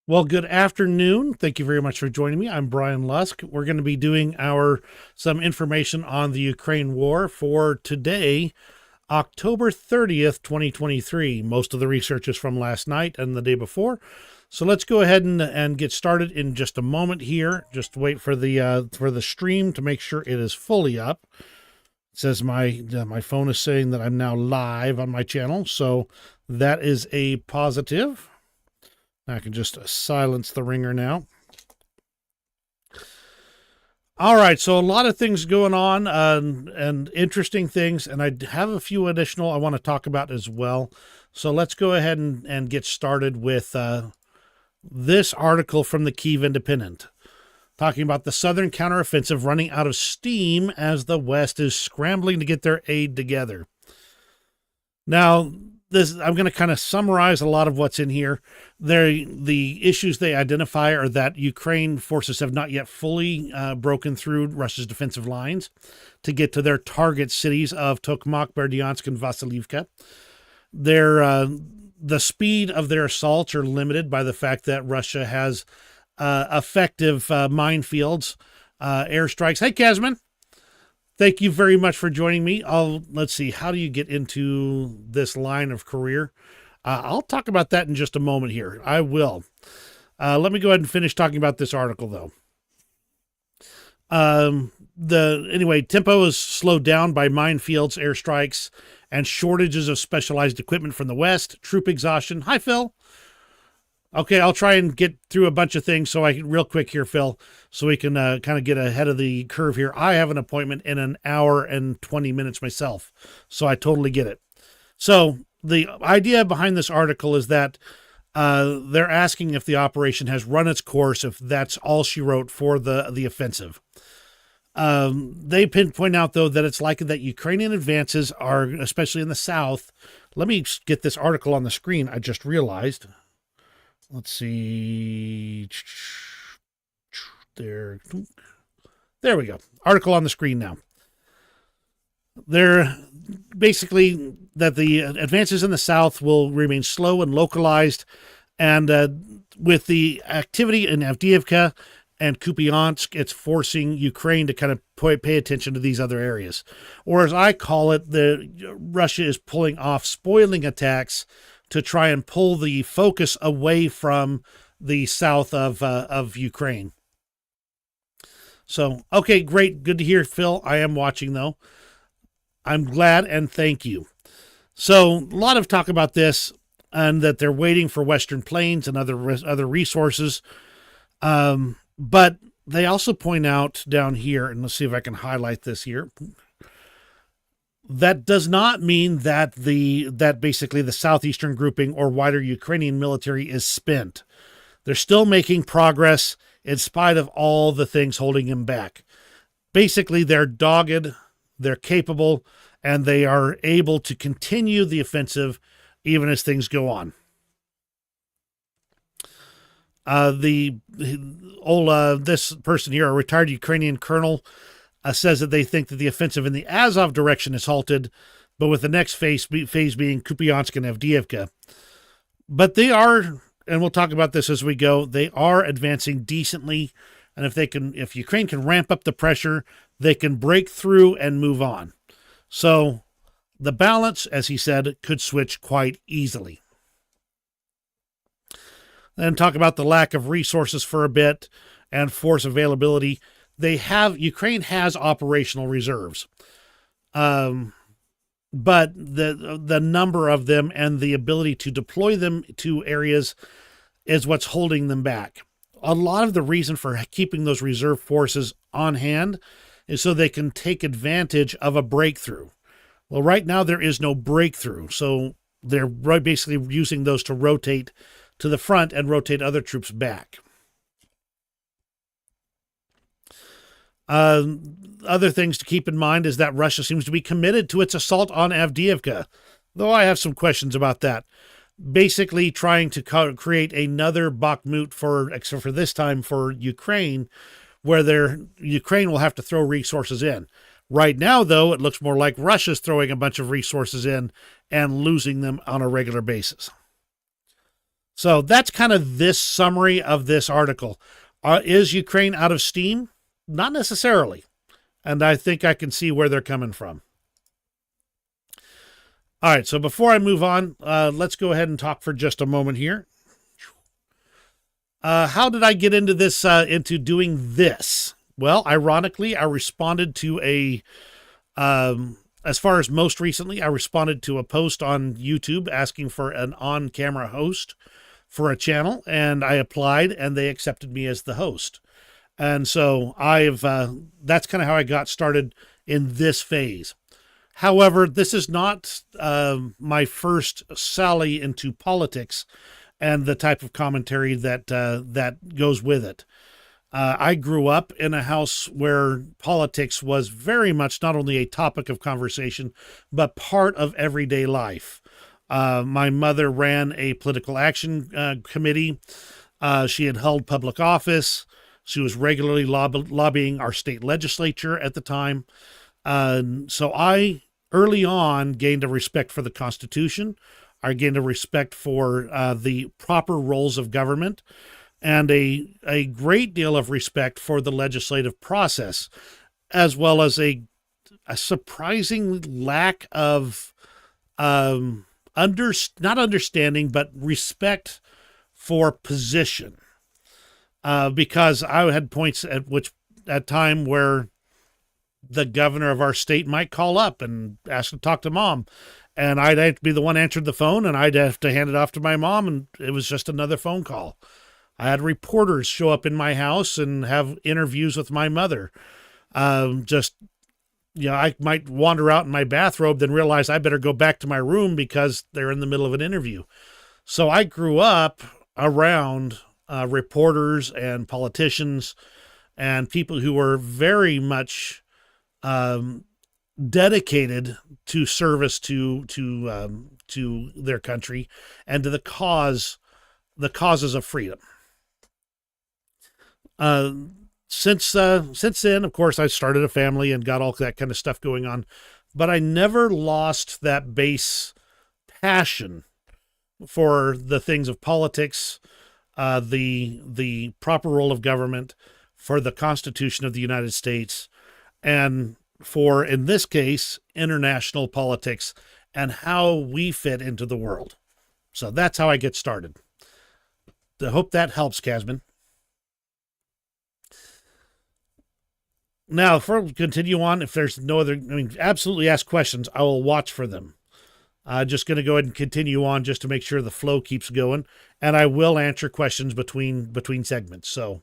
Well, good afternoon. Thank you very much for joining me. I'm Brian Lusk. We're going to be doing some information on the Ukraine war for today, October 30th, 2023. Most of the research is from last night and the day before. So let's go ahead and get started in just a moment here. Just wait for the stream to make sure it is fully up. It says my phone is saying that I'm now live on my channel, so that is a positive. I can just silence the ringer now. All right, so a lot of things going on and interesting things, and I have a few additional I want to talk about as well. So let's go ahead and get started with this article from the Kyiv Independent, talking about the Southern counteroffensive running out of steam as the West is scrambling to get their aid together. Now, I'm going to kind of summarize a lot of what's in here. The issues they identify are that Ukraine forces have not yet fully broken through Russia's defensive lines to get to their target cities of Tokmak, Berdyansk, and Vasilivka. The speed of their assaults are limited by the fact that Russia has effective minefields, airstrikes. Hey, Kazman. Thank you very much for joining me. Let's see, how do you get into this line of career? I'll talk about that in just a moment here. I will. Let me go ahead and finish talking about this article, though. Anyway, tempo is slowed down by minefields, airstrikes, and shortages of specialized equipment from the West, troop exhaustion. Hi, Phil. Okay, I'll try and get through a bunch of things so I can real quick here, Phil, so we can kind of get ahead of the curve here. I have an appointment in an hour and 20 minutes myself, so I totally get it. So the idea behind this article is that they're asking if the operation has run its course, if that's all she wrote for the offensive. They point out, though, that it's likely that Ukrainian advances are, especially in the south. Let me get this article on the screen. I just realized. Let's see. There we go. Article on the screen now. They're basically that the advances in the south will remain slow and localized, and with the activity in Avdiivka and Kupiansk, it's forcing Ukraine to kind of pay attention to these other areas. Or as I call it, Russia is pulling off spoiling attacks to try and pull the focus away from the south of Ukraine. So, okay, great. Good to hear, Phil. I am watching, though. I'm glad, and thank you. So, a lot of talk about this, and that they're waiting for Western planes and other resources. But they also point out down here, and let's see if I can highlight this here. That does not mean that basically the southeastern grouping or wider Ukrainian military is spent. They're still making progress in spite of all the things holding them back. Basically, they're dogged, they're capable, and they are able to continue the offensive even as things go on. This person here, a retired Ukrainian colonel, says that they think that the offensive in the Azov direction is halted, but with the next phase being Kupiansk and Avdiivka. But they are, and we'll talk about this as we go, they are advancing decently, and if Ukraine can ramp up the pressure, they can break through and move on. So the balance, as he said, could switch quite easily. Then talk about the lack of resources for a bit and force availability. Ukraine has operational reserves, but the number of them and the ability to deploy them to areas is what's holding them back. A lot of the reason for keeping those reserve forces on hand is so they can take advantage of a breakthrough. Well, right now there is no breakthrough, so they're basically using those to rotate to the front and rotate other troops back. Other things to keep in mind is that Russia seems to be committed to its assault on Avdiivka, though I have some questions about that. Basically trying to create another Bakhmut except for this time for Ukraine, where Ukraine will have to throw resources in. Right now, though, it looks more like Russia's throwing a bunch of resources in and losing them on a regular basis. So that's kind of this summary of this article. Is Ukraine out of steam? Not necessarily. And I think I can see where they're coming from. All right, so before I move on, let's go ahead and talk for just a moment here. How did I get into this, into doing this? Well, ironically, I responded to as far as most recently, I responded to a post on YouTube asking for an on-camera host for a channel, and I applied, and they accepted me as the host. And so that's kind of how I got started in this phase. However, this is not my first sally into politics and the type of commentary that goes with it. I grew up in a house where politics was very much not only a topic of conversation, but part of everyday life. My mother ran a political action committee. She had held public office. She was regularly lobbying our state legislature at the time. So I, early on, gained a respect for the Constitution. I gained a respect for the proper roles of government, and a great deal of respect for the legislative process, as well as a surprising lack of not understanding, but respect for position. Because I had points at time where the governor of our state might call up and ask to talk to mom, and I'd have to be the one answered the phone, and I'd have to hand it off to my mom, and it was just another phone call. I had reporters show up in my house and have interviews with my mother. I might wander out in my bathrobe, then realize I better go back to my room because they're in the middle of an interview. So I grew up around reporters and politicians and people who were very much dedicated to service to their country and to the causes of freedom. Since then, of course, I started a family and got all that kind of stuff going on, but I never lost that base passion for the things of politics, the proper role of government, for the Constitution of the United States, and for, in this case, international politics and how we fit into the world. So that's how I get started. I hope that helps, Casman. Now, before we continue on, if there's no other, absolutely ask questions. I will watch for them. Just going to go ahead and continue on just to make sure the flow keeps going. And I will answer questions between segments. So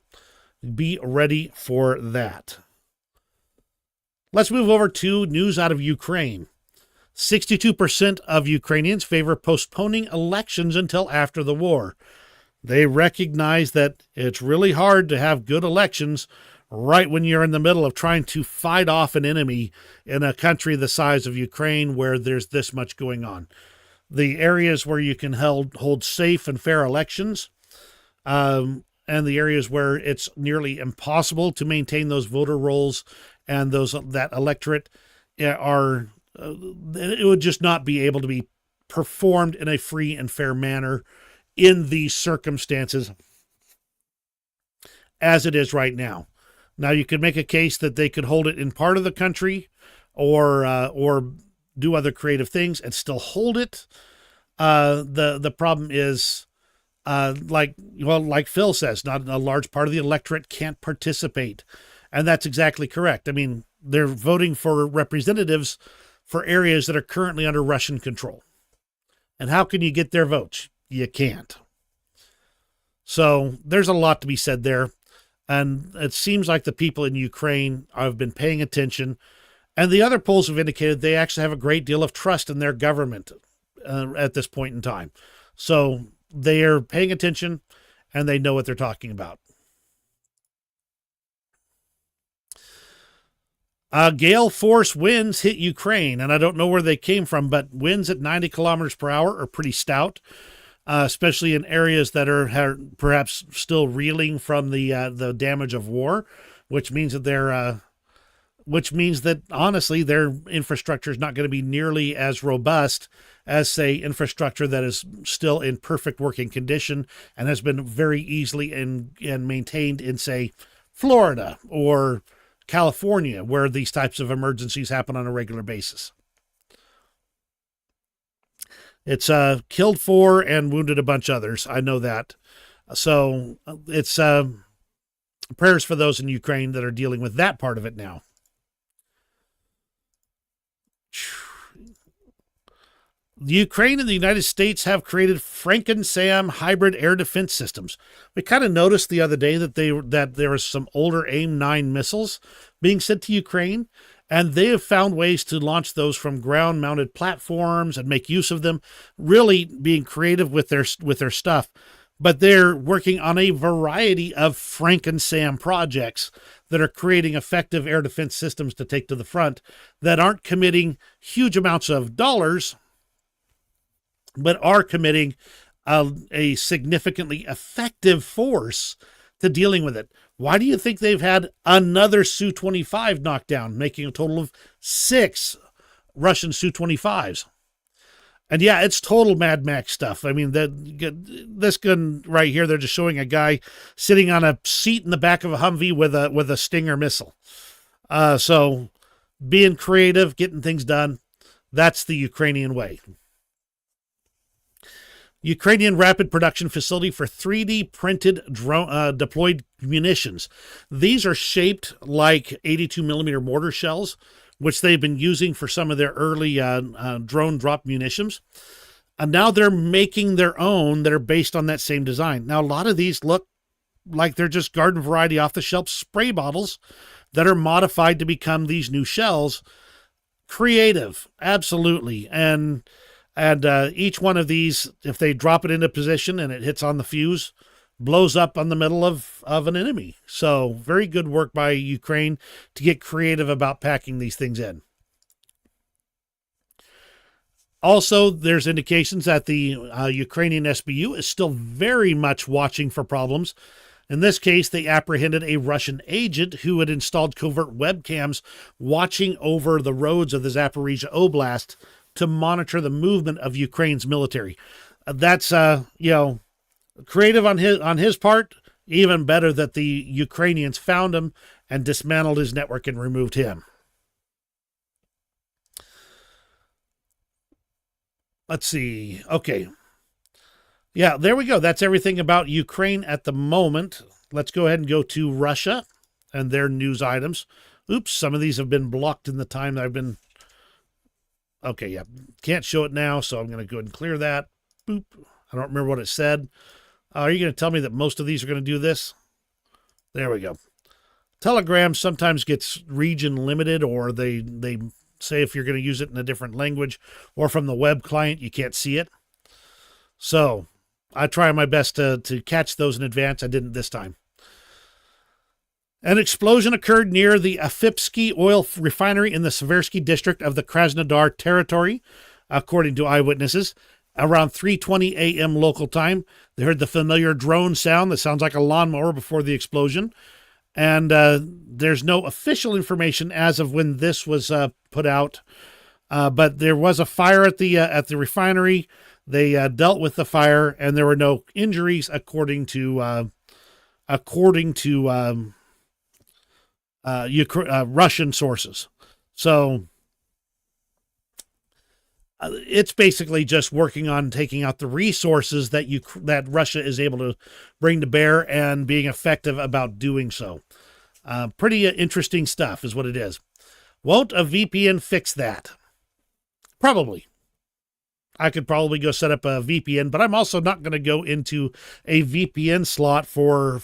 be ready for that. Let's move over to news out of Ukraine. 62% of Ukrainians favor postponing elections until after the war. They recognize that it's really hard to have good elections right when you're in the middle of trying to fight off an enemy in a country the size of Ukraine where there's this much going on. The areas where you can hold safe and fair elections, and the areas where it's nearly impossible to maintain those voter rolls and that electorate it would just not be able to be performed in a free and fair manner in these circumstances as it is right now. Now, you could make a case that they could hold it in part of the country or do other creative things and still hold it. The problem is, like Phil says, not a large part of the electorate can't participate. And that's exactly correct. I mean, they're voting for representatives for areas that are currently under Russian control. And how can you get their votes? You can't. So there's a lot to be said there. And it seems like the people in Ukraine have been paying attention. And the other polls have indicated they actually have a great deal of trust in their government at this point in time. So they are paying attention and they know what they're talking about. Gale force winds hit Ukraine, and I don't know where they came from, but winds at 90 kilometers per hour are pretty stout. Especially in areas that are perhaps still reeling from the damage of war, which means that honestly their infrastructure is not going to be nearly as robust as, say, infrastructure that is still in perfect working condition and has been very easily and maintained in, say, Florida or California, where these types of emergencies happen on a regular basis. It's killed 4 and wounded a bunch others. I know that. So it's prayers for those in Ukraine that are dealing with that part of it now. The Ukraine and the United States have created Franken-SAM hybrid air defense systems. We kind of noticed the other day that there was some older AIM-9 missiles being sent to Ukraine, and they have found ways to launch those from ground-mounted platforms and make use of them, really being creative with their stuff. But they're working on a variety of Franken-SAM projects that are creating effective air defense systems to take to the front that aren't committing huge amounts of dollars, but are committing a significantly effective force to dealing with it. Why do you think they've had another Su-25 knocked down, making a total of 6 Russian Su-25s? And yeah, it's total Mad Max stuff. I mean, this gun right here, they're just showing a guy sitting on a seat in the back of a Humvee with a Stinger missile. So being creative, getting things done, that's the Ukrainian way. Ukrainian rapid production facility for 3D printed drone deployed munitions. These are shaped like 82 millimeter mortar shells, which they've been using for some of their early drone drop munitions. And now they're making their own that are based on that same design. Now, a lot of these look like they're just garden variety off-the-shelf spray bottles that are modified to become these new shells. Creative, absolutely. And each one of these, if they drop it into position and it hits on the fuse, blows up on the middle of an enemy. So very good work by Ukraine to get creative about packing these things in. Also, there's indications that the Ukrainian SBU is still very much watching for problems. In this case, they apprehended a Russian agent who had installed covert webcams watching over the roads of the Zaporizhia Oblast to monitor the movement of Ukraine's military. That's creative on his part. Even better that the Ukrainians found him and dismantled his network and removed him. Let's see. Okay. Yeah, there we go. That's everything about Ukraine at the moment. Let's go ahead and go to Russia and their news items. Oops, some of these have been blocked in the time that I've been... Okay, yeah, can't show it now, so I'm going to go ahead and clear that. Boop. I don't remember what it said. Are you going to tell me that most of these are going to do this? There we go. Telegram sometimes gets region limited, or they say if you're going to use it in a different language or from the web client, you can't see it. So I try my best to catch those in advance. I didn't this time. An explosion occurred near the Afipsky oil refinery in the Seversky district of the Krasnodar territory, according to eyewitnesses. Around 3:20 a.m. local time, they heard the familiar drone sound that sounds like a lawnmower before the explosion. And there's no official information as of when this was put out, but there was a fire at the refinery. They dealt with the fire, and there were no injuries, according to Russian sources. So it's basically just working on taking out the resources that Russia is able to bring to bear and being effective about doing so. Pretty interesting stuff is what it is. Won't a VPN fix that? Probably. I could probably go set up a VPN, but I'm also not going to go into a VPN slot for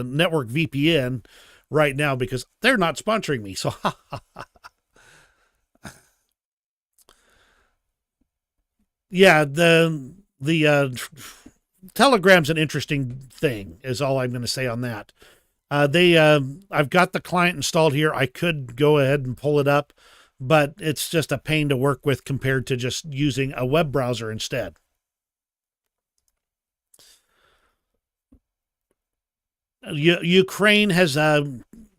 network VPN right now because they're not sponsoring me. So yeah, the Telegram's an interesting thing is all I'm going to say on that. I've got the client installed here. I could go ahead and pull it up, but it's just a pain to work with compared to just using a web browser instead. Ukraine has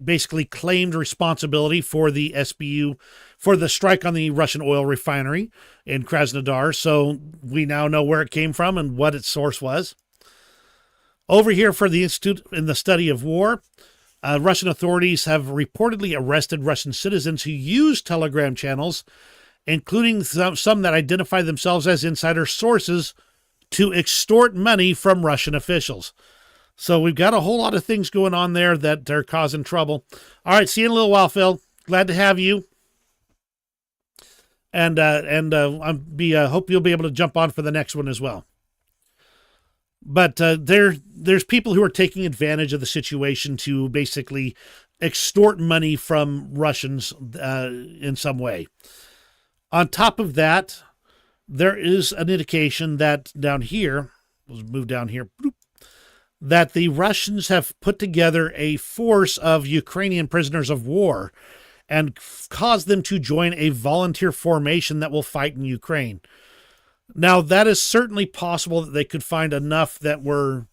basically claimed responsibility for the SBU for the strike on the Russian oil refinery in Krasnodar. So we now know where it came from and what its source was. Over here for the Institute in the Study of War, Russian authorities have reportedly arrested Russian citizens who use Telegram channels, including some that identify themselves as insider sources, to extort money from Russian officials. So we've got a whole lot of things going on there that are causing trouble. All right, see you in a little while, Phil. Glad to have you. And hope you'll be able to jump on for the next one as well. But there's people who are taking advantage of the situation to basically extort money from Russians in some way. On top of that, there is an indication that down here, let's move down here, that the Russians have put together a force of Ukrainian prisoners of war and caused them to join a volunteer formation that will fight in Ukraine. Now, that is certainly possible that they could find enough that were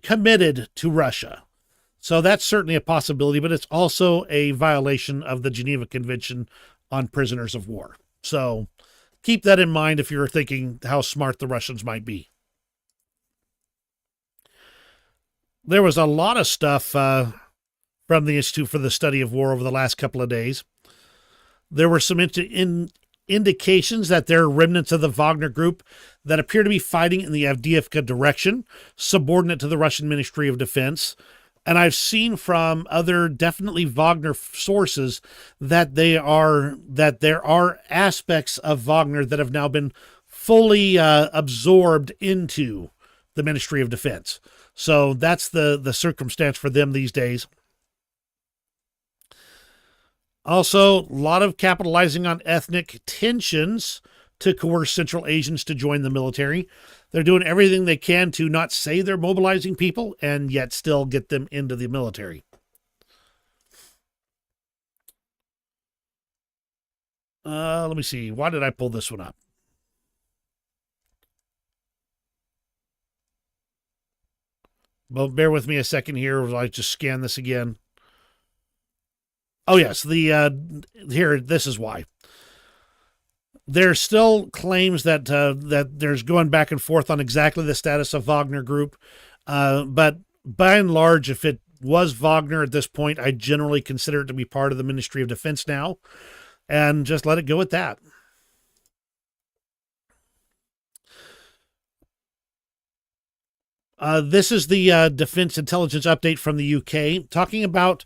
committed to Russia. So that's certainly a possibility, but it's also a violation of the Geneva Convention on Prisoners of War. So keep that in mind if you're thinking how smart the Russians might be. There was a lot of stuff from the Institute for the Study of War over the last couple of days. There were some indications that there are remnants of the Wagner group that appear to be fighting in the Avdiivka direction, subordinate to the Russian Ministry of Defense. And I've seen from other definitely Wagner sources that there are aspects of Wagner that have now been fully absorbed into the Ministry of Defense. So that's the circumstance for them these days. Also, a lot of capitalizing on ethnic tensions to coerce Central Asians to join the military. They're doing everything they can to not say they're mobilizing people and yet still get them into the military. Let me see. Why did I pull this one up? Well, bear with me a second here while I just scan this again. Oh, yes. Here, this is why. There's still claims that there's going back and forth on exactly the status of Wagner Group. But by and large, if it was Wagner at this point, I generally consider it to be part of the Ministry of Defense now. And just let it go at that. This is the Defense Intelligence Update from the UK, talking about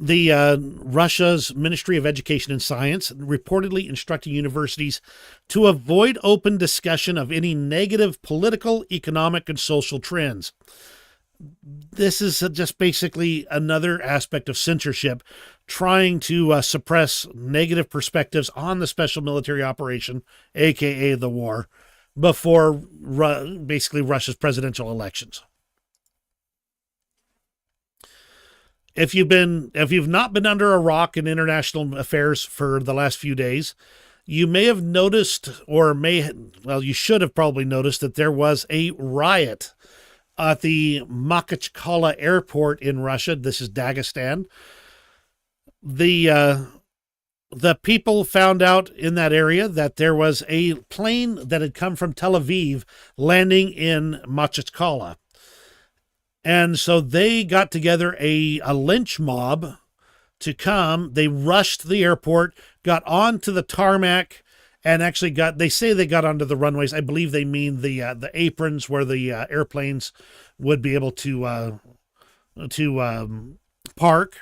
the Russia's Ministry of Education and Science reportedly instructing universities to avoid open discussion of any negative political, economic, and social trends. This is just basically another aspect of censorship, trying to suppress negative perspectives on the special military operation, aka the war, before basically Russia's presidential elections. If you've not been under a rock in international affairs for the last few days, you may have noticed, you should have probably noticed that there was a riot at the Makhachkala airport in Russia. This is Dagestan. The people found out in that area that there was a plane that had come from Tel Aviv landing in Makhachkala. And so they got together a lynch mob to come. They rushed the airport, got onto the tarmac, and actually they say they got onto the runways. I believe they mean the aprons where the airplanes would be able to park,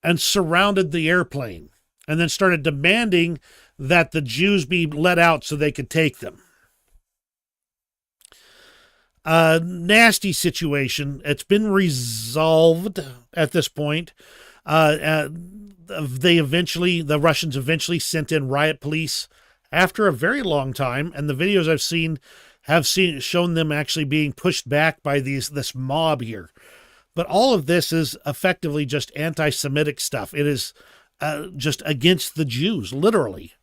and surrounded the airplane, and then started demanding that the Jews be let out so they could take them. Nasty situation. It's been resolved at this point. The Russians eventually sent in riot police after a very long time, and the videos I've seen have shown them actually being pushed back by this mob here. But all of this is effectively just anti-Semitic stuff. It is just against the Jews, literally.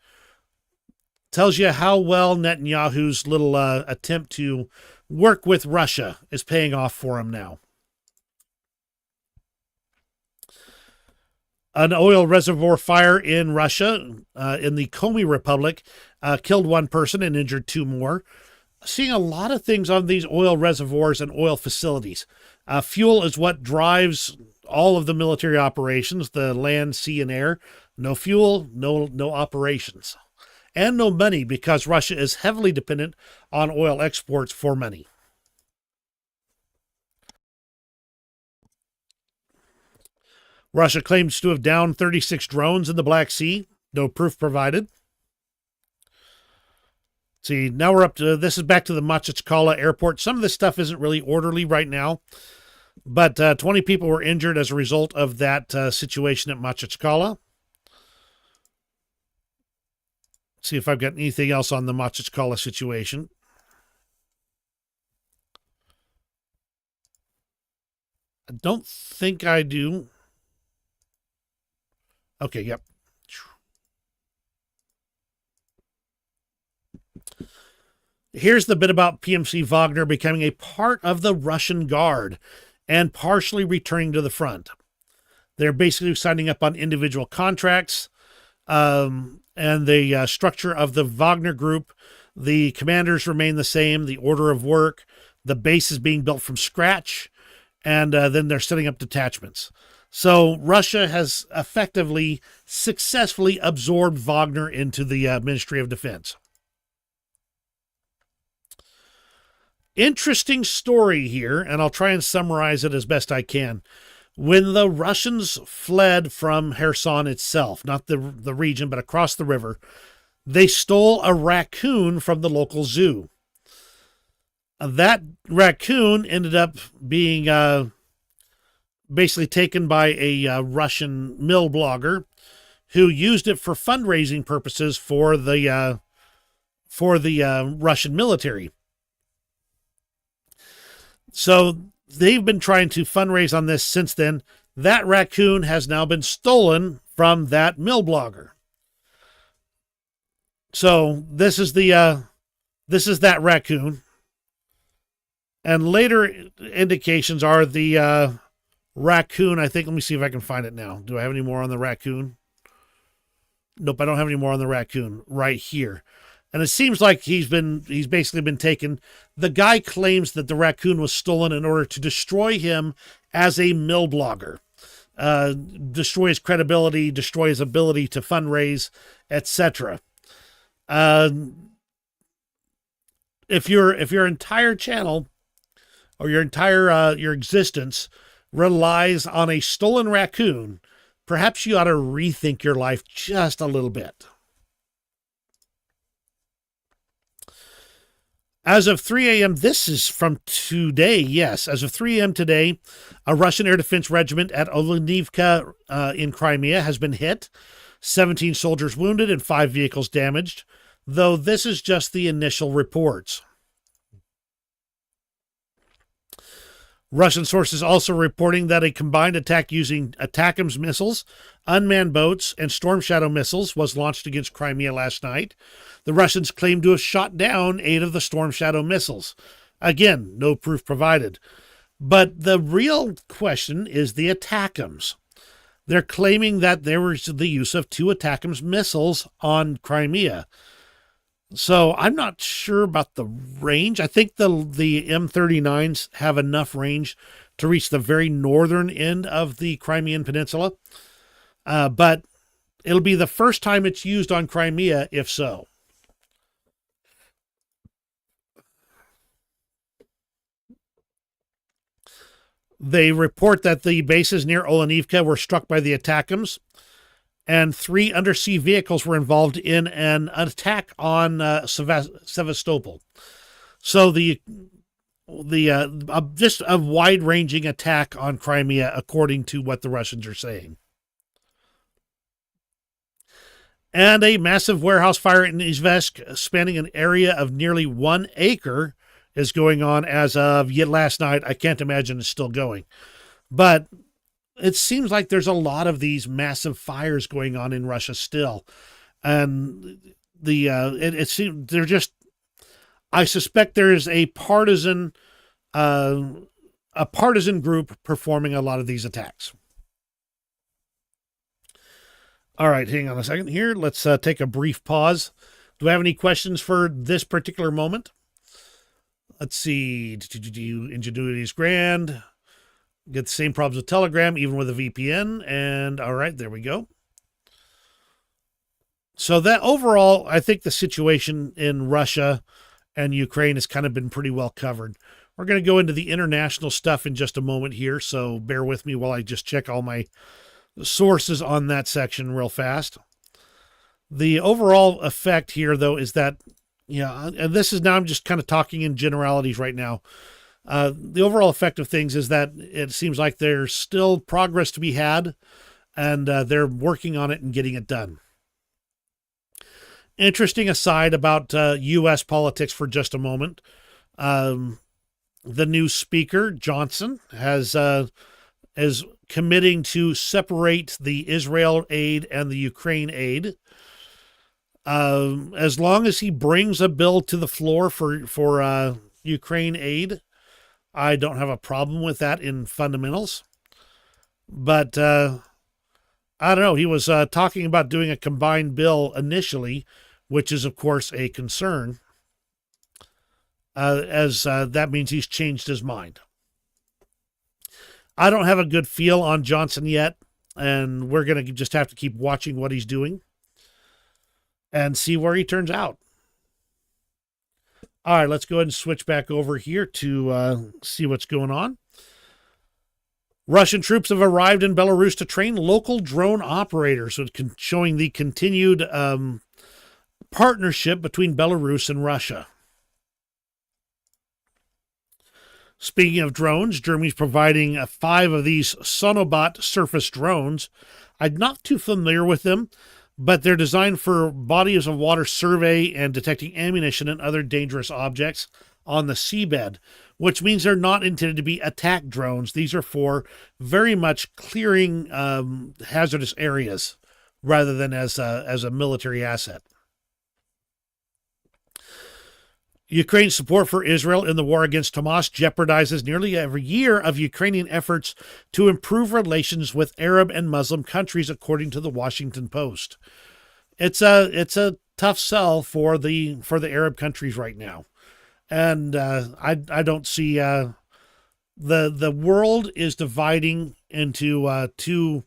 Tells you how well Netanyahu's little attempt to work with Russia is paying off for him now. An oil reservoir fire in Russia, in the Komi Republic, killed one person and injured two more. Seeing a lot of things on these oil reservoirs and oil facilities. Fuel is what drives all of the military operations, the land, sea, and air. No fuel, no operations. And no money, because Russia is heavily dependent on oil exports for money. Russia claims to have downed 36 drones in the Black Sea. No proof provided. See, now we're up to, this is back to the Makhachkala airport. Some of this stuff isn't really orderly right now, but 20 people were injured as a result of that situation at Makhachkala. See if I've got anything else on the Makhachkala situation. I don't think I do. Okay, yep. Here's the bit about PMC Wagner becoming a part of the Russian Guard and partially returning to the front. They're basically signing up on individual contracts, and the structure of the Wagner group, the commanders remain the same, the order of work, the base is being built from scratch, and then they're setting up detachments. So Russia has effectively, successfully absorbed Wagner into the Ministry of Defense. Interesting story here, and I'll try and summarize it as best I can. When the Russians fled from Kherson itself, not the region, but across the river, they stole a raccoon from the local zoo. That raccoon ended up being basically taken by a Russian mill blogger who used it for fundraising purposes for the Russian military. So they've been trying to fundraise on this since then. That raccoon has now been stolen from that mill blogger. So this is that raccoon. And later indications are the raccoon, I think, let me see if I can find it now. Do I have any more on the raccoon? Nope, I don't have any more on the raccoon right here. And it seems like he's basically been taken. The guy claims that the raccoon was stolen in order to destroy him as a mill blogger, destroy his credibility, destroy his ability to fundraise, etc. If your entire channel or your entire your existence relies on a stolen raccoon, perhaps you ought to rethink your life just a little bit. As of 3 a.m., this is from today, yes. As of 3 a.m. today, a Russian air defense regiment at Olenivka in Crimea has been hit. 17 soldiers wounded and 5 vehicles damaged, though this is just the initial reports. Russian sources also reporting that a combined attack using ATACMS missiles, unmanned boats, and Storm Shadow missiles was launched against Crimea last night. The Russians claim to have shot down 8 of the Storm Shadow missiles. Again, no proof provided. But the real question is the ATACMS. They're claiming that there was the use of 2 ATACMS missiles on Crimea. So I'm not sure about the range. I think the M39s have enough range to reach the very northern end of the Crimean Peninsula. But it'll be the first time it's used on Crimea, if so. They report that the bases near Olenivka were struck by the ATACMS, and 3 undersea vehicles were involved in an attack on Sevastopol. So just a wide-ranging attack on Crimea, according to what the Russians are saying. And a massive warehouse fire in Izhevsk, spanning an area of nearly 1 acre, is going on as of last night. I can't imagine it's still going. But it seems like there's a lot of these massive fires going on in Russia still. And it seems they're just, I suspect there is a partisan group performing a lot of these attacks. All right, hang on a second here. Let's take a brief pause. Do I have any questions for this particular moment? Let's see. Ingenuity is grand. Get the same problems with Telegram, even with a VPN. And all right, there we go. So that overall, I think the situation in Russia and Ukraine has kind of been pretty well covered. We're going to go into the international stuff in just a moment here, so bear with me while I just check all my sources on that section real fast. The overall effect here, though, is that, and this is now I'm just kind of talking in generalities right now. The overall effect of things is that it seems like there's still progress to be had, and they're working on it and getting it done. Interesting aside about U.S. politics for just a moment. The new speaker, Johnson, is committing to separate the Israel aid and the Ukraine aid. As long as he brings a bill to the floor for Ukraine aid, I don't have a problem with that in fundamentals. But I don't know. He was talking about doing a combined bill initially, which is, of course, a concern, as that means he's changed his mind. I don't have a good feel on Johnson yet, and we're going to just have to keep watching what he's doing and see where he turns out. All right, let's go ahead and switch back over here to see what's going on. Russian troops have arrived in Belarus to train local drone operators, showing the continued partnership between Belarus and Russia. Speaking of drones, Germany's providing 5 of these Sonobot surface drones. I'm not too familiar with them, but they're designed for bodies of water survey and detecting ammunition and other dangerous objects on the seabed, which means they're not intended to be attack drones. These are for very much clearing hazardous areas rather than as a military asset. Ukraine's support for Israel in the war against Hamas jeopardizes nearly every year of Ukrainian efforts to improve relations with Arab and Muslim countries, according to the Washington Post. It's a tough sell for the Arab countries right now, and I don't see the world is dividing into 2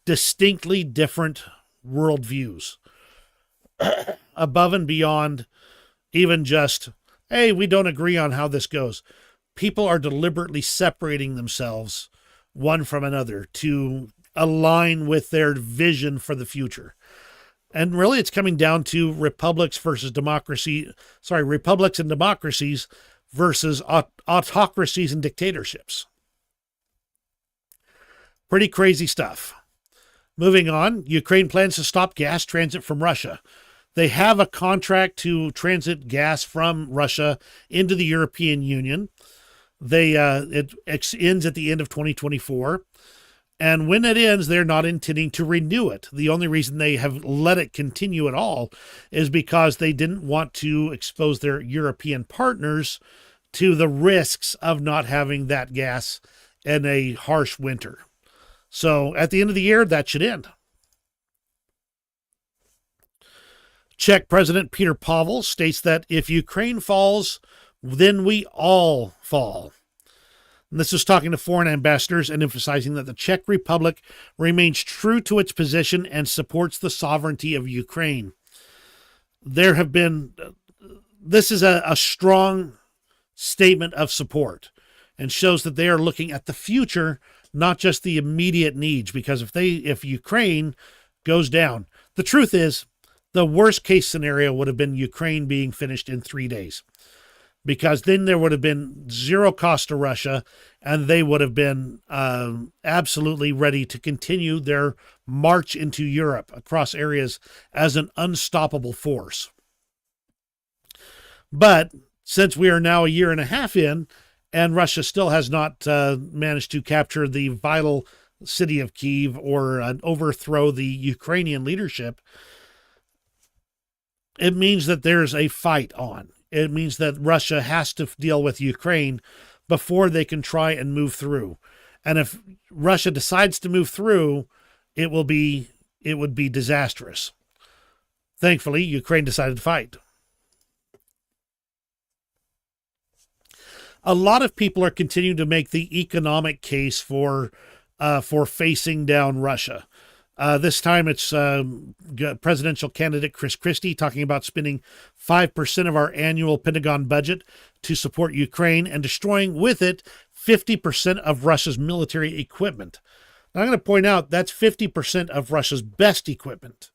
distinctly different worldviews, above and beyond even just, hey, we don't agree on how this goes. People are deliberately separating themselves one from another to align with their vision for the future. And really, it's coming down to republics and democracies versus autocracies and dictatorships. Pretty crazy stuff. Moving on, Ukraine plans to stop gas transit from Russia. They have a contract to transit gas from Russia into the European Union. It ends at the end of 2024. And when it ends, they're not intending to renew it. The only reason they have let it continue at all is because they didn't want to expose their European partners to the risks of not having that gas in a harsh winter. So at the end of the year, that should end. Czech President Peter Pavel states that if Ukraine falls, then we all fall. And this is talking to foreign ambassadors and emphasizing that the Czech Republic remains true to its position and supports the sovereignty of Ukraine. This is a strong statement of support and shows that they are looking at the future, not just the immediate needs, because if Ukraine goes down, the truth is, the worst case scenario would have been Ukraine being finished in 3 days, because then there would have been zero cost to Russia, and they would have been absolutely ready to continue their march into Europe across areas as an unstoppable force. But since we are now a year and a half in, and Russia still has not managed to capture the vital city of Kyiv or overthrow the Ukrainian leadership, it means that there's a fight on. It means that Russia has to deal with Ukraine before they can try and move through. And if Russia decides to move through, it will be it would be disastrous. Thankfully, Ukraine decided to fight. A lot of people are continuing to make the economic case for facing down Russia. This time it's presidential candidate Chris Christie talking about spending 5% of our annual Pentagon budget to support Ukraine and destroying with it 50% of Russia's military equipment. Now, I'm going to point out that's 50% of Russia's best equipment.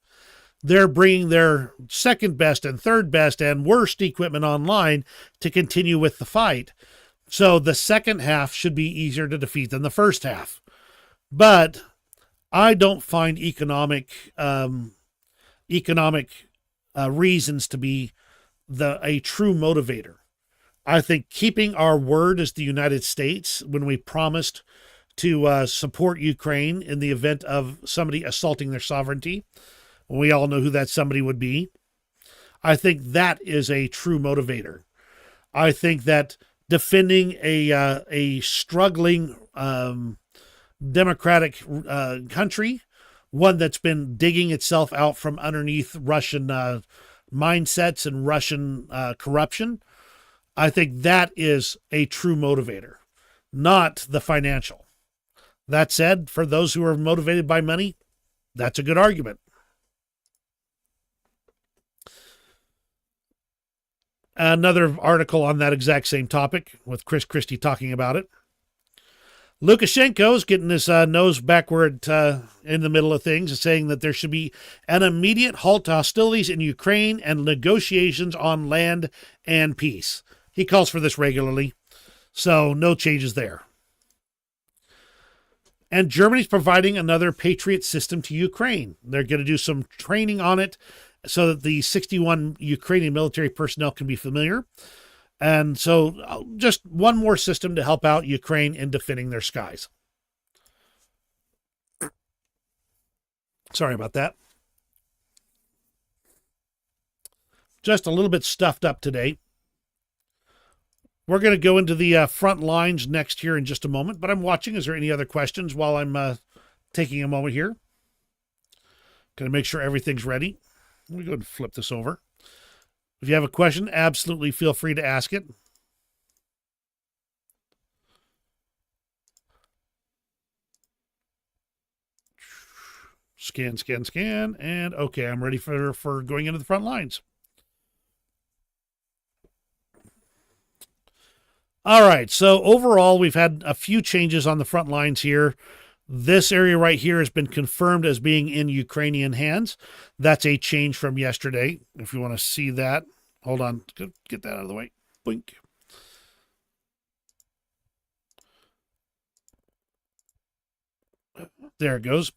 They're bringing their second best and third best and worst equipment online to continue with the fight. So the second half should be easier to defeat than the first half. But I don't find economic reasons to be a true motivator. I think keeping our word as the United States when we promised to support Ukraine in the event of somebody assaulting their sovereignty, we all know who that somebody would be. I think that is a true motivator. I think that defending a struggling democratic country, one that's been digging itself out from underneath Russian mindsets and Russian corruption, I think that is a true motivator, not the financial. That said, for those who are motivated by money, that's a good argument. Another article on that exact same topic with Chris Christie talking about it. Lukashenko's getting his nose backward in the middle of things, saying that there should be an immediate halt to hostilities in Ukraine and negotiations on land and peace. He calls for this regularly, so no changes there. And Germany's providing another Patriot system to Ukraine. They're going to do some training on it so that the 61 Ukrainian military personnel can be familiar. And so just one more system to help out Ukraine in defending their skies. Sorry about that. Just a little bit stuffed up today. We're going to go into the front lines next here in just a moment, but I'm watching. Is there any other questions while I'm taking a moment here? Going to make sure everything's ready. Let me go ahead and flip this over. If you have a question, absolutely feel free to ask it. Scan, scan, scan, and okay, I'm ready for going into the front lines. All right, so overall, we've had a few changes on the front lines here. This area right here has been confirmed as being in Ukrainian hands. That's a change from yesterday. If you want to see that, hold on, get that out of the way. Blink. There it goes.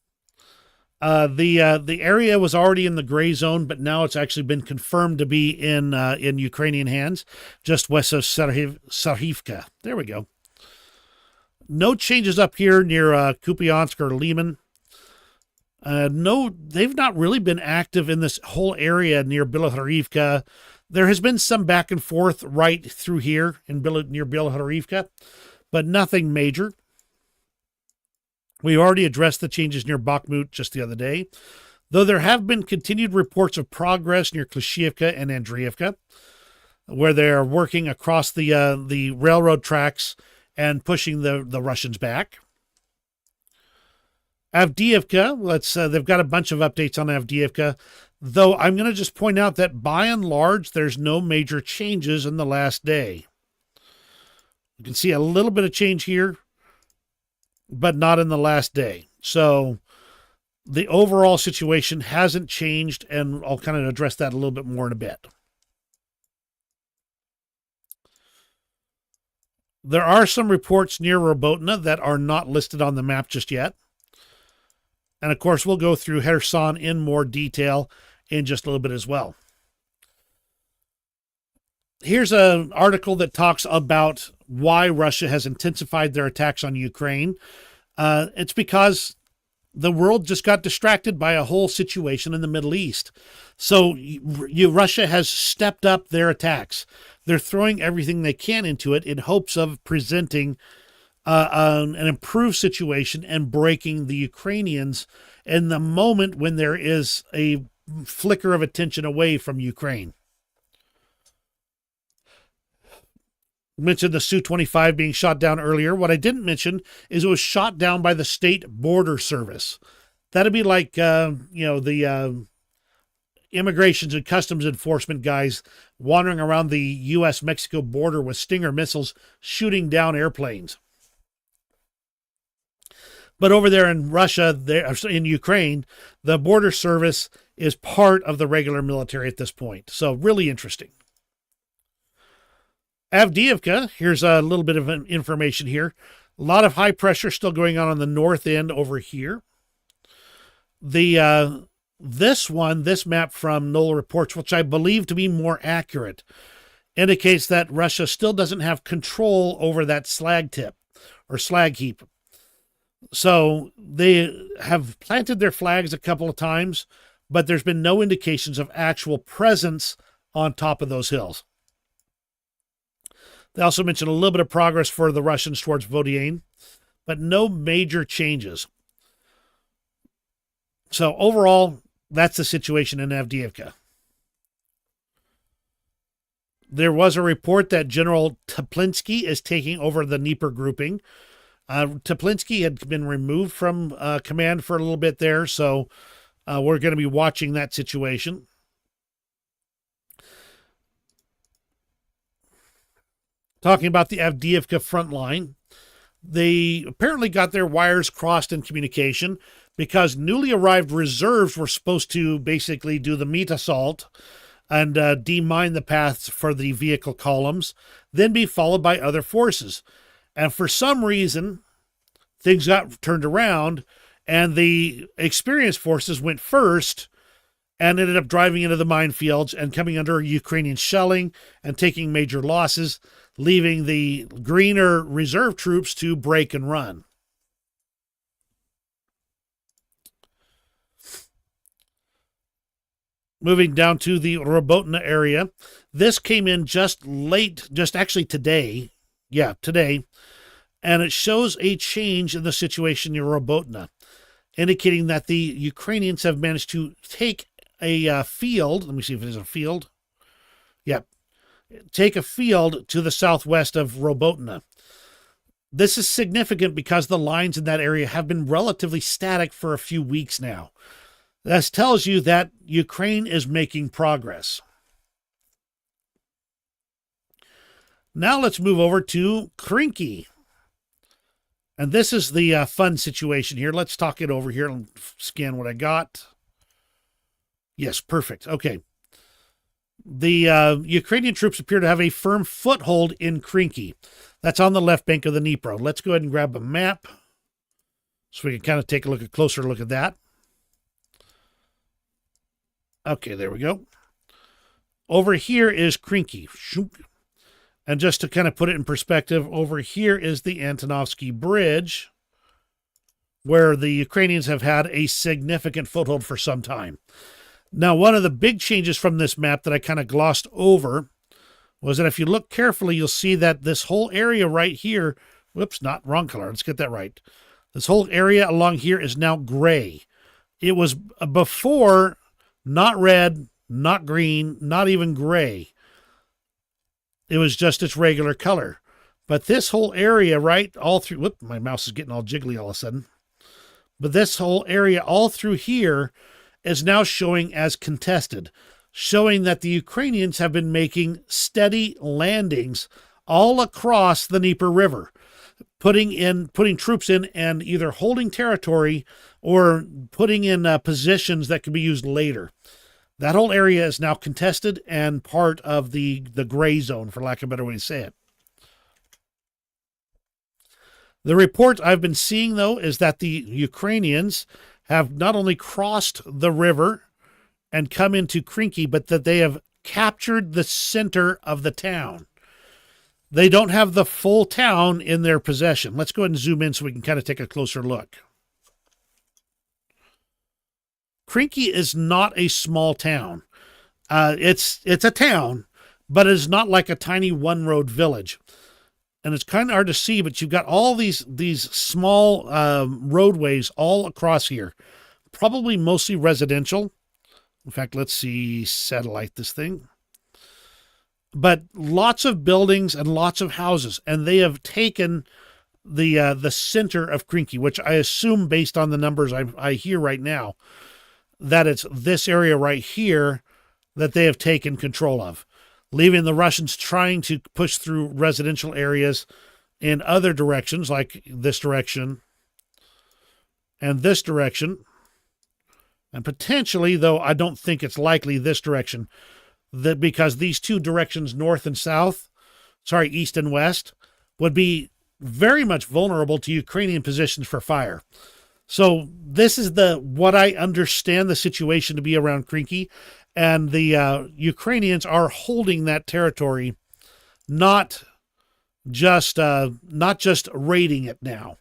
The area was already in the gray zone, but now it's actually been confirmed to be in Ukrainian hands, just west of Sarhivka. There we go. No changes up here near Kupiansk or Liman. No, they've not really been active in this whole area near Bilohorivka. There has been some back and forth right through here near Bilohorivka, but nothing major. We already addressed the changes near Bakhmut just the other day, though there have been continued reports of progress near Klishchiivka and Andriivka, where they are working across the railroad tracks and pushing the Russians back. Avdiivka, they've got a bunch of updates on Avdiivka, though I'm going to just point out that by and large, there's no major changes in the last day. You can see a little bit of change here, but not in the last day. So the overall situation hasn't changed, and I'll kind of address that a little bit more in a bit. There are some reports near Robotna that are not listed on the map just yet. And of course, we'll go through Kherson in more detail in just a little bit as well. Here's an article that talks about why Russia has intensified their attacks on Ukraine. It's because the world just got distracted by a whole situation in the Middle East. So Russia has stepped up their attacks. They're throwing everything they can into it in hopes of presenting an improved situation and breaking the Ukrainians in the moment when there is a flicker of attention away from Ukraine. Mentioned the Su-25 being shot down earlier. What I didn't mention is it was shot down by the State Border Service. That'd be like, the Immigrations and Customs Enforcement guys wandering around the U.S.-Mexico border with Stinger missiles shooting down airplanes. But over there in Russia, in Ukraine, the border service is part of the regular military at this point. So really interesting. Avdiivka, here's a little bit of information here. A lot of high pressure still going on the north end over here. This map from NOLA Reports, which I believe to be more accurate, indicates that Russia still doesn't have control over that slag tip or slag heap. So they have planted their flags a couple of times, but there's been no indications of actual presence on top of those hills. They also mentioned a little bit of progress for the Russians towards Vodiane, but no major changes. So overall, that's the situation in Avdiivka. There was a report that General Teplinsky is taking over the Dnieper grouping. Teplinsky had been removed from command for a little bit there, so we're going to be watching that situation. Talking about the Avdiivka front line, they apparently got their wires crossed in communication because newly arrived reserves were supposed to basically do the meat assault and demine the paths for the vehicle columns, then be followed by other forces. And for some reason, things got turned around, and the experienced forces went first and ended up driving into the minefields and coming under Ukrainian shelling and taking major losses, leaving the greener reserve troops to break and run. Moving down to the Robotna area. This came in just late, just actually today. Yeah, today. And it shows a change in the situation in Robotna, indicating that the Ukrainians have managed to take a field. Let me see if it is a field. Yep. Take a field to the southwest of Robotna. This is significant because the lines in that area have been relatively static for a few weeks now. This tells you that Ukraine is making progress. Now let's move over to Krynky. And this is the fun situation here. Let's talk it over here and scan what I got. Yes, perfect. Okay. The Ukrainian troops appear to have a firm foothold in Krynky. That's on the left bank of the Dnieper. Let's go ahead and grab a map so we can kind of take a closer look at that. Okay, there we go. Over here is Krynky. And just to kind of put it in perspective, over here is the Antonovsky Bridge, where the Ukrainians have had a significant foothold for some time. Now, one of the big changes from this map that I kind of glossed over was that if you look carefully, you'll see that this whole area right here, whoops, not wrong color, let's get that right. This whole area along here is now gray. It was before not red, not green, not even gray. It was just its regular color. But this whole area, right, all through, whoop, my mouse is getting all jiggly all of a sudden. But this whole area all through here is now showing as contested, showing that the Ukrainians have been making steady landings all across the Dnieper River, putting troops in and either holding territory or putting in positions that can be used later. That whole area is now contested and part of the gray zone, for lack of a better way to say it. The report I've been seeing, though, is that the Ukrainians have not only crossed the river and come into Krynky, but that they have captured the center of the town. They don't have the full town in their possession. Let's go ahead and zoom in so we can kind of take a closer look. Krynky is not a small town. It's a town, but it's not like a tiny one-road village. And it's kind of hard to see, but you've got all these small roadways all across here. probably mostly residential. In fact, let's see, satellite this thing. But lots of buildings and lots of houses, and they have taken the center of Krynky, which I assume, based on the numbers I hear right now, that it's this area right here that they have taken control of, leaving the Russians trying to push through residential areas in other directions, like this direction and this direction, and potentially, though I don't think it's likely, this direction, that because these two directions, north and south, east and west, would be very much vulnerable to Ukrainian positions for fire. So this is what I understand the situation to be around Krynky, and the Ukrainians are holding that territory, not just raiding it now.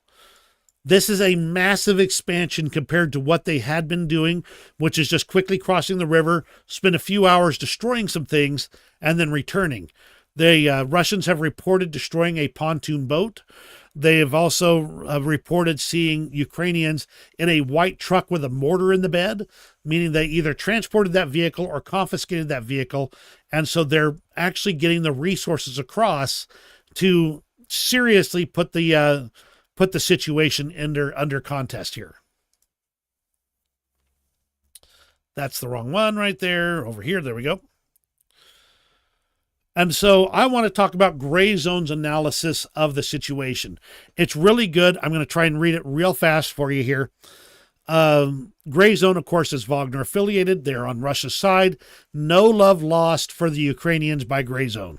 This is a massive expansion compared to what they had been doing, which is just quickly crossing the river, spend a few hours destroying some things, and then returning. The Russians have reported destroying a pontoon boat. They have also reported seeing Ukrainians in a white truck with a mortar in the bed, meaning they either transported that vehicle or confiscated that vehicle. And so they're actually getting the resources across to seriously put the situation under contest here. That's the wrong one right there. Over here, there we go. And so I want to talk about Gray Zone's analysis of the situation. It's really good. I'm going to try and read it real fast for you here. Gray Zone, of course, is Wagner affiliated. They're on Russia's side. No love lost for the Ukrainians by Gray Zone.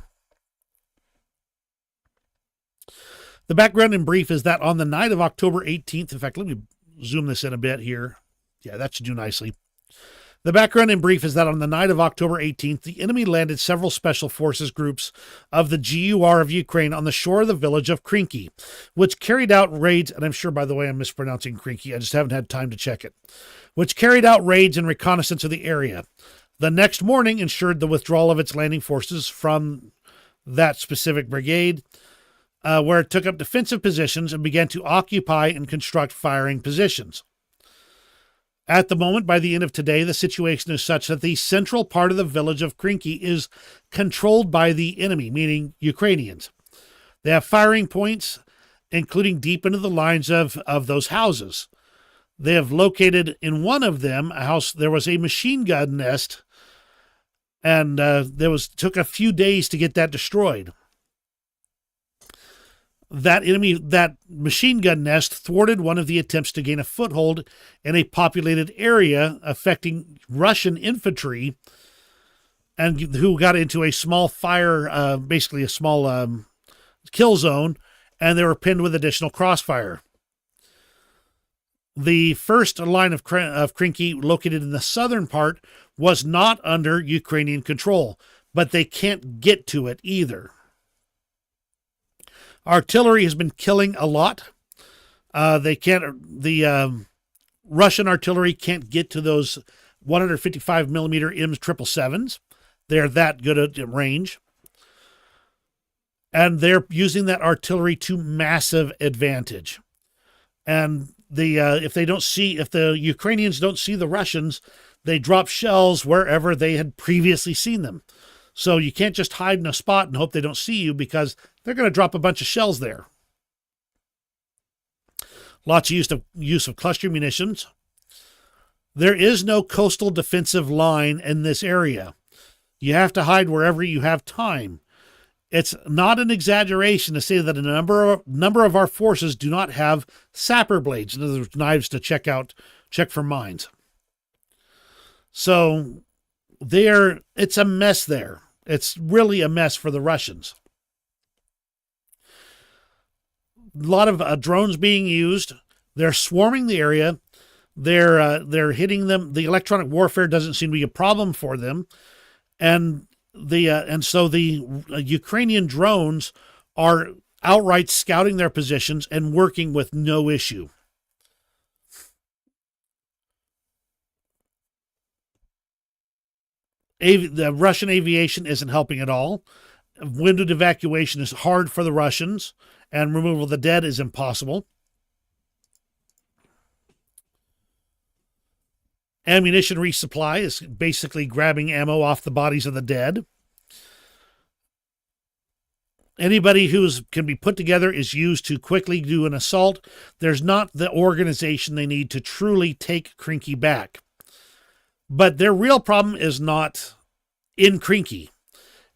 The background in brief is that on the night of October 18th, in fact, let me zoom this in a bit here. Yeah, that should do nicely. The background in brief is that on the night of October 18th, the enemy landed several special forces groups of the GUR of Ukraine on the shore of the village of Krynky, which carried out raids, and I'm sure, by the way, I'm mispronouncing Krynky, I just haven't had time to check it, which carried out raids and reconnaissance of the area. The next morning ensured the withdrawal of its landing forces from that specific brigade, where it took up defensive positions and began to occupy and construct firing positions. At the moment, by the end of today, the situation is such that the central part of the village of Krynky is controlled by the enemy, meaning Ukrainians. They have firing points, including deep into the lines of those houses. They have located in one of them a house. There was a machine gun nest, and took a few days to get that destroyed. That machine gun nest thwarted one of the attempts to gain a foothold in a populated area, affecting Russian infantry, and who got into a small fire, basically a small kill zone, and they were pinned with additional crossfire. The first line of Krynky, located in the southern part, was not under Ukrainian control, but they can't get to it either. Artillery has been killing a lot. The Russian artillery can't get to those 155 millimeter IMS 777s. They're that good at range. And they're using that artillery to massive advantage. And if the Ukrainians don't see the Russians, they drop shells wherever they had previously seen them. So you can't just hide in a spot and hope they don't see you, because they're going to drop a bunch of shells there. Lots of use of cluster munitions. There is no coastal defensive line in this area. You have to hide wherever you have time. It's not an exaggeration to say that a number of our forces do not have sapper blades, in other words, knives to check for mines. So it's a mess there. It's really a mess for the Russians. A lot of drones being used. They're swarming the area. They're hitting them. The electronic warfare doesn't seem to be a problem for them, and so the Ukrainian drones are outright scouting their positions and working with no issue. The Russian aviation isn't helping at all. Windowed evacuation is hard for the Russians, and removal of the dead is impossible. Ammunition resupply is basically grabbing ammo off the bodies of the dead. Anybody who can be put together is used to quickly do an assault. There's not the organization they need to truly take Krynky back. But their real problem is not in Krynky.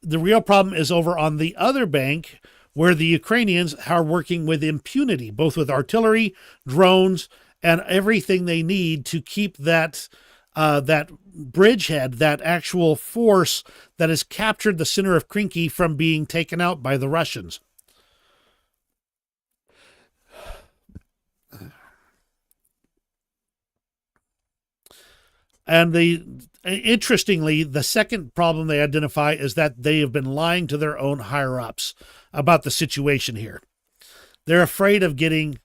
The real problem is over on the other bank, where the Ukrainians are working with impunity, both with artillery, drones, and everything they need to keep that bridgehead, that actual force that has captured the center of Krynky, from being taken out by the Russians. And interestingly, the second problem they identify is that they have been lying to their own higher-ups about the situation here. They're afraid of getting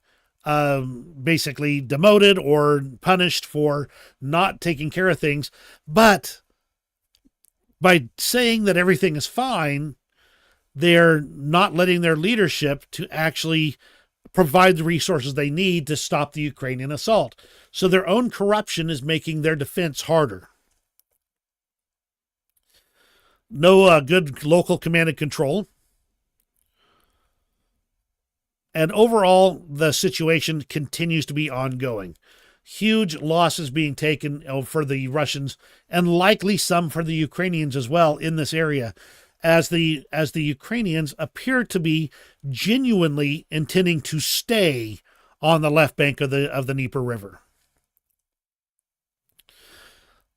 basically demoted or punished for not taking care of things. But by saying that everything is fine, they're not letting their leadership to actually provide the resources they need to stop the Ukrainian assault. So their own corruption is making their defense harder. No good local command and control. And overall, the situation continues to be ongoing. Huge losses being taken for the Russians, and likely some for the Ukrainians as well in this area, as the Ukrainians appear to be genuinely intending to stay on the left bank of the Dnieper River.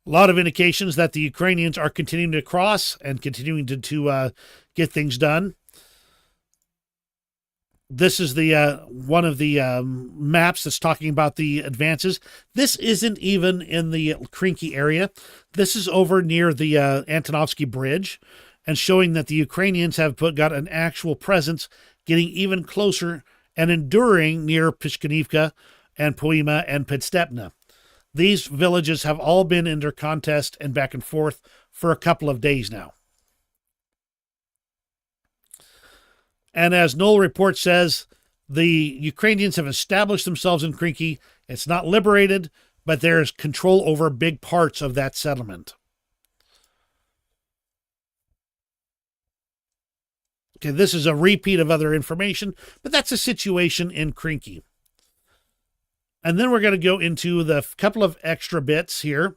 A lot of indications that the Ukrainians are continuing to cross and continuing to get things done. This is the one of the maps that's talking about the advances. This isn't even in the Krynky area. This is over near the Antonovsky Bridge, and showing that the Ukrainians have got an actual presence, getting even closer and enduring near Pishkanivka and Poima and Podstepna. These villages have all been under contest and back and forth for a couple of days now. And as Knoll Report says, the Ukrainians have established themselves in Krynky. It's not liberated, but there's control over big parts of that settlement. Okay, this is a repeat of other information, but that's a situation in Krynky. And then we're going to go into the couple of extra bits here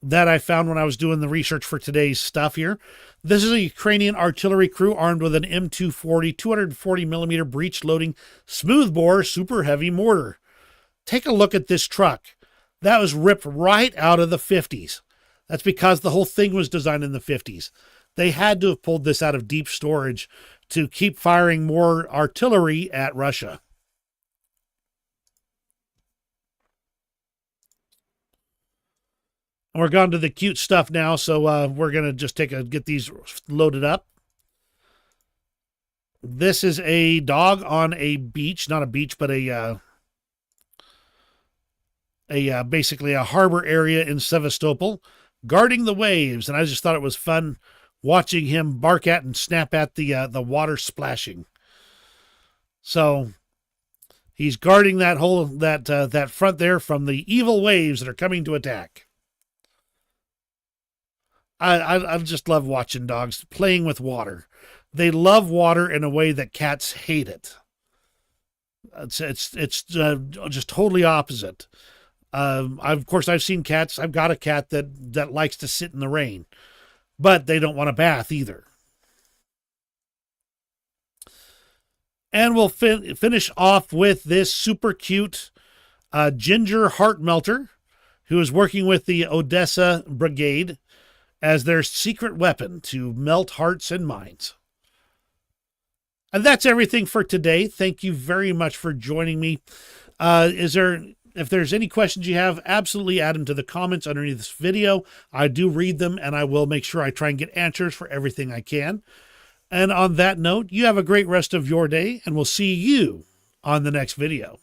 that I found when I was doing the research for today's stuff here. This is a Ukrainian artillery crew armed with an M240 240 millimeter breech loading smoothbore super heavy mortar. Take a look at this truck. That was ripped right out of the 50s. That's because the whole thing was designed in the 50s. They had to have pulled this out of deep storage to keep firing more artillery at Russia. And we're gone to the cute stuff now, so we're going to just get these loaded up. This is a dog on a beach, not a beach, but basically a harbor area in Sevastopol, guarding the waves. And I just thought it was fun watching him bark at and snap at the water splashing. So he's guarding that whole that front there from the evil waves that are coming to attack. I just love watching dogs playing with water. They love water in a way that cats hate it. It's just totally opposite. Of course, I've seen cats. I've got a cat that likes to sit in the rain, but they don't want to bath either. And we'll finish off with this super cute ginger heart melter, who is working with the Odessa Brigade as their secret weapon to melt hearts and minds. And that's everything for today. Thank you very much for joining me. If there's any questions you have, absolutely add them to the comments underneath this video. I do read them, and I will make sure I try and get answers for everything I can. And on that note, you have a great rest of your day, and we'll see you on the next video.